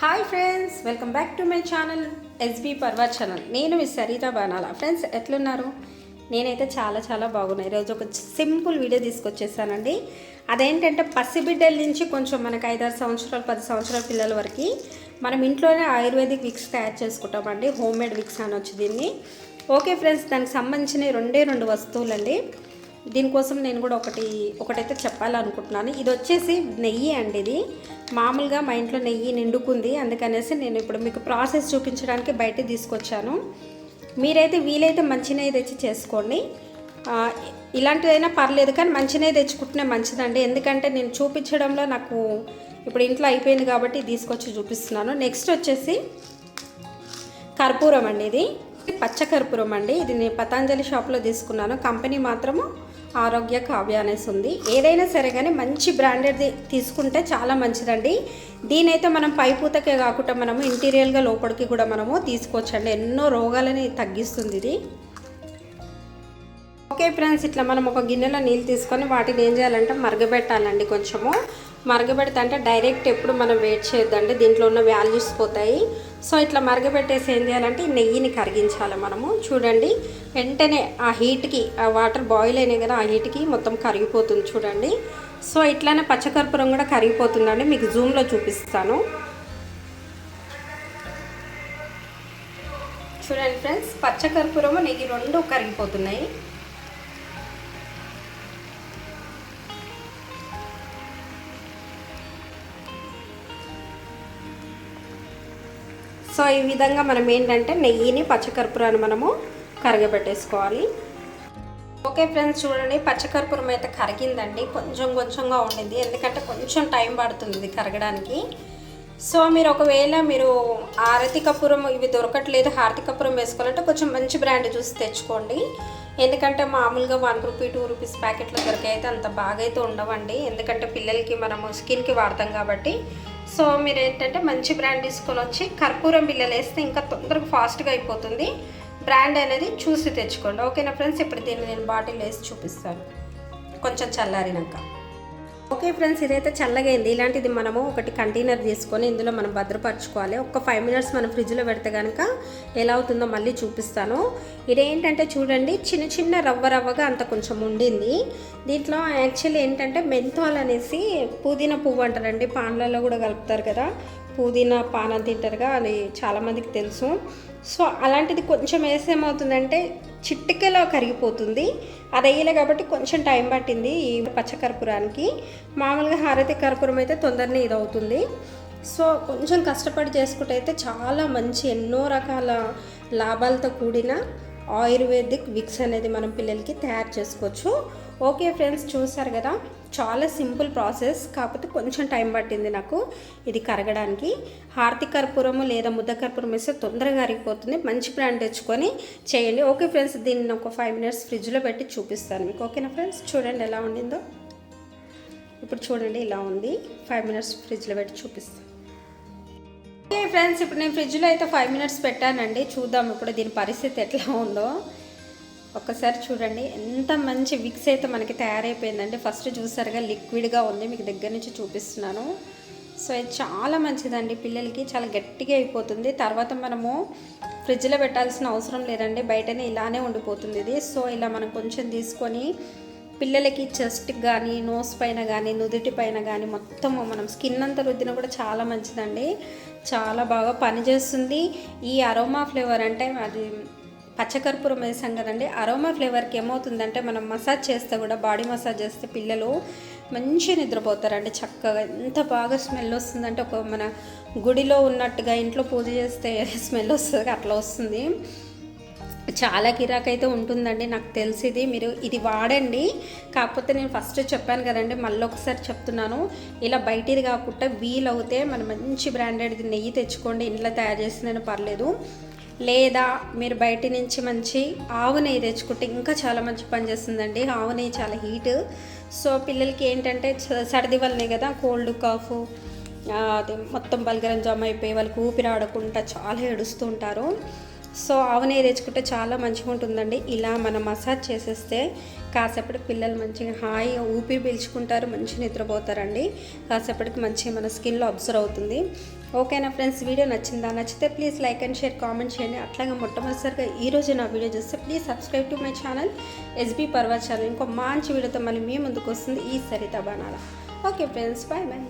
Hi friends, welcome back to my channel SB Parvat channel. నేను మీ సరిత బాణాల. Friends ఎట్లున్నారు? నేనైతే చాలా బాగున్నాను. ఈరోజు ఒక సింపుల్ వీడియో తీసుకొచ్చేసానండి. అదేంటంటే పసిబిడ్డల నుంచి కొంచెం మనకు 5-6 సంవత్సరాలు 10 సంవత్సరాల పిల్లల వరకు మనం ఇంట్లోనే ఆయుర్వేదిక్ విక్స్ తయారు చేసుకుంటామండి. హోమ్ మేడ్ విక్స్ అనొచ్చు దీన్ని. ఓకే ఫ్రెండ్స్, దానికి సంబంధించిన రెండు వస్తువులండి. దీనికోసం నేను కూడా ఒకటైతే చెప్పాలనుకుంటున్నాను. ఇది వచ్చేసి నెయ్యి అండి. ఇది మామూలుగా మా ఇంట్లో నెయ్యి నిండుకుంది, అందుకనేసి నేను ఇప్పుడు మీకు ప్రాసెస్ చూపించడానికి బయట తీసుకొచ్చాను. మీరైతే వీలైతే మంచి నెయ్యి తెచ్చి చేసుకోండి. ఇలాంటిదైనా పర్లేదు, కానీ మంచి నెయ్యి తెచ్చుకుంటేనే మంచిదండి. ఎందుకంటే నేను చూపించడంలో నాకు ఇప్పుడు ఇంట్లో అయిపోయింది కాబట్టి తీసుకొచ్చి చూపిస్తున్నాను. నెక్స్ట్ వచ్చేసి కర్పూరం అండి. ఇది పచ్చ కర్పూరం అండి. ఇది నేను పతంజలి షాప్లో తీసుకున్నాను. కంపెనీ మాత్రము ఆరోగ్య కావ్య అనేసి ఉంది. ఏదైనా సరే కానీ మంచి బ్రాండెడ్ తీసుకుంటే చాలా మంచిదండి. దీనైతే మనం పైపూతకే కాకుండా మనము ఇంటీరియర్గా లోపలికి కూడా మనము తీసుకోవచ్చండి. ఎన్నో రోగాలని తగ్గిస్తుంది ఇది. ఓకే ఫ్రెండ్స్, ఇట్లా మనం ఒక గిన్నెలో నీళ్ళు తీసుకొని వాటిని ఏం చేయాలంటే మరగబెట్టాలండి. కొంచెము మరగబెడితే అంటే డైరెక్ట్ ఎప్పుడు మనం వెయిట్ చేయొద్దండి, దీంట్లో ఉన్న వాల్యూస్ పోతాయి. సో ఇట్లా మరగబెట్టేసి ఏం చేయాలంటే ఈ నెయ్యిని కరిగించాలి మనము. చూడండి, వెంటనే ఆ హీట్కి ఆ వాటర్ బాయిల్ అయినాయి కదా, ఆ హీట్కి మొత్తం కరిగిపోతుంది చూడండి. సో ఇట్లానే పచ్చకర్పూరం కూడా కరిగిపోతుందండి. మీకు జూమ్లో చూపిస్తాను. చూడండి ఫ్రెండ్స్, పచ్చకర్పూరము నెయ్యి రెండు కరిగిపోతున్నాయి. సో ఈ విధంగా మనం ఏంటంటే నెయ్యిని పచ్చకర్పూరాన్ని మనము కరగబెట్టేసుకోవాలి. ఓకే ఫ్రెండ్స్, చూడండి, పచ్చకర్పూరం అయితే కరిగిందండి. కొంచెంగా ఉండింది, ఎందుకంటే కొంచెం టైం పడుతుంది ఇది కరగడానికి. సో మీరు ఒకవేళ హారతి కర్పూరం ఇవి దొరకట్లేదు, హారతి కర్పూరం వేసుకోవాలంటే కొంచెం మంచి బ్రాండ్ చూసి తెచ్చుకోండి. ఎందుకంటే మామూలుగా 1 రూపీ 2 రూపీస్ ప్యాకెట్లో దొరికే అయితే అంత బాగా అయితే ఉండవండి. ఎందుకంటే పిల్లలకి మనము స్కిన్కి వాడతాం కాబట్టి. సో మీరు ఏంటంటే మంచి బ్రాండ్ తీసుకొని వచ్చి కర్పూరం బిళ్ళలు వేస్తే ఇంకా తొందరగా ఫాస్ట్గా అయిపోతుంది. బ్రాండ్ అనేది చూసి తెచ్చుకోండి. ఓకేనా ఫ్రెండ్స్, ఇప్పుడు దీన్ని నేను బాటిల్ వేసి చూపిస్తాను కొంచెం చల్లారినాక. ఓకే ఫ్రెండ్స్, ఇదైతే చల్లగైంది. ఇలాంటిది మనము ఒకటి కంటైనర్ తీసుకొని ఇందులో మనం భద్రపరచుకోవాలి. ఒక 5 మినిట్స్ మనం ఫ్రిడ్జ్లో పెడితే కనుక ఎలా అవుతుందో మళ్ళీ చూపిస్తాను. ఇదేంటంటే చూడండి, చిన్న రవ్వగా అంత కొంచెం ఉండింది. దీంట్లో యాక్చువల్లీ ఏంటంటే మెంతాల్ అనేసి పుదీనా పువ్వు అంటారండి, పాన్లలో కూడా కలుపుతారు కదా, పుదీనా పానం తింటారుగా, అది చాలామందికి తెలుసు. సో అలాంటిది కొంచెం వేస్తే ఏమవుతుందంటే చిటికెలో కరిగిపోతుంది. అది వేయలే కాబట్టి కొంచెం టైం పట్టింది ఈ పచ్చకర్పూరానికి. మామూలుగా హారతి కర్పూరం అయితే తొందరనే ఇది అవుతుంది. సో కొంచెం కష్టపడి చేసుకుంటే అయితే చాలా మంచి ఎన్నో రకాల లాభాలతో కూడిన ఆయుర్వేదిక్ విక్స్ అనేది మనం పిల్లలకి తయారు చేసుకోవచ్చు. ఓకే ఫ్రెండ్స్, చూసారు కదా, చాలా సింపుల్ ప్రాసెస్, కాకపోతే కొంచెం టైం పట్టింది నాకు ఇది కరగడానికి. హారతి కర్పూరము లేదా ముద్ద కర్పూరం వేస్తే తొందరగా కరిగిపోతుంది. మంచి బ్రాండ్ తెచ్చుకొని చేయండి. ఓకే ఫ్రెండ్స్, దీన్ని ఒక 5 మినిట్స్ ఫ్రిడ్జ్లో పెట్టి చూపిస్తాను మీకు. ఓకేనా ఫ్రెండ్స్, చూడండి ఎలా ఉండిందో. ఇప్పుడు చూడండి ఇలా ఉంది. 5 మినిట్స్ ఫ్రిడ్జ్లో పెట్టి చూపిస్తాను. ఓకే ఫ్రెండ్స్, ఇప్పుడు నేను ఫ్రిడ్జ్లో అయితే 5 మినిట్స్ పెట్టానండి. చూద్దాం ఇప్పుడు దీని పరిస్థితి ఎట్లా ఉందో. ఒక్కసారి చూడండి, ఎంత మంచి విక్స్ అయితే మనకి తయారైపోయిందండి. ఫస్ట్ చూసారుగా లిక్విడ్గా ఉంది, మీకు దగ్గర నుంచి చూపిస్తున్నాను. సో ఇది చాలా మంచిదండి, పిల్లలకి చాలా గట్టిగా అయిపోతుంది. తర్వాత మనము ఫ్రిడ్జ్లో పెట్టాల్సిన అవసరం లేదండి, బయటనే ఇలానే ఉండిపోతుంది ఇది. సో ఇలా మనం కొంచెం తీసుకొని పిల్లలకి చెస్ట్కి కానీ, నోస్ పైన కానీ, నుదుటి పైన కానీ మొత్తం మనం స్కిన్ అంతా రుద్దిన కూడా చాలా మంచిదండి. చాలా బాగా పనిచేస్తుంది. ఈ అరోమా ఫ్లేవర్ అంటే అది పచ్చకర్పూరం వేసాం కదండి, అరోమా ఫ్లేవర్కి ఏమవుతుందంటే మనం మసాజ్ చేస్తే కూడా, బాడీ మసాజ్ చేస్తే పిల్లలు మంచిగా నిద్రపోతారండి చక్కగా. ఎంత బాగా స్మెల్ వస్తుందంటే ఒక మన గుడిలో ఉన్నట్టుగా, ఇంట్లో పూజ చేస్తే స్మెల్ వస్తుంది అట్లా వస్తుంది. చాలా కిరాకైతే ఉంటుందండి, నాకు తెలిసింది. మీరు ఇది వాడండి. కాకపోతే నేను ఫస్ట్ చెప్పాను కదండి, మళ్ళీ ఒకసారి చెప్తున్నాను, ఇలా బయటిది కాకుండా వీలవుతే మనం మంచి బ్రాండెడ్ నెయ్యి తెచ్చుకోండి. ఇంట్లో తయారు చేసినా పర్లేదు, లేదా మీరు బయట నుంచి మంచి ఆవు నెయ్యి తెచ్చుకుంటే ఇంకా చాలా మంచి పని చేస్తుందండి. ఆవు నెయ్యి చాలా హీట్. సో పిల్లలకి ఏంటంటే సర్ది వల్లనే కదా కోల్డ్ కాఫ్ అది మొత్తం బలగరం జమ అయిపోయి వాళ్ళకి ఊపిరి ఆడకుండా చాలా ఏడుస్తూ ఉంటారు. సో ఆవు నెయ్యి తెచ్చుకుంటే చాలా మంచిగా ఉంటుందండి. ఇలా మనం మసాజ్ చేసేస్తే కాసేపటికి పిల్లలు మంచిగా హాయిగా ఊపిరి పీల్చుకుంటారు, మంచి నిద్రపోతారండి. కాసేపటికి మంచిగా మన స్కిన్లో అబ్జర్వ్ అవుతుంది. ఓకేనా ఫ్రెండ్స్, వీడియో నచ్చిందా? నచ్చితే please like and share, comment చేయండి. అట్లాగే మొట్టమొదటిసారిగా ఈరోజు నా వీడియో చూస్తే please subscribe to my channel SB Parvat channel. ఇంకో మంచి వీడియోతో మళ్ళీ మీ ముందుకు వస్తుంది ఈ సరిత బాణాల. Okay friends, bye bye.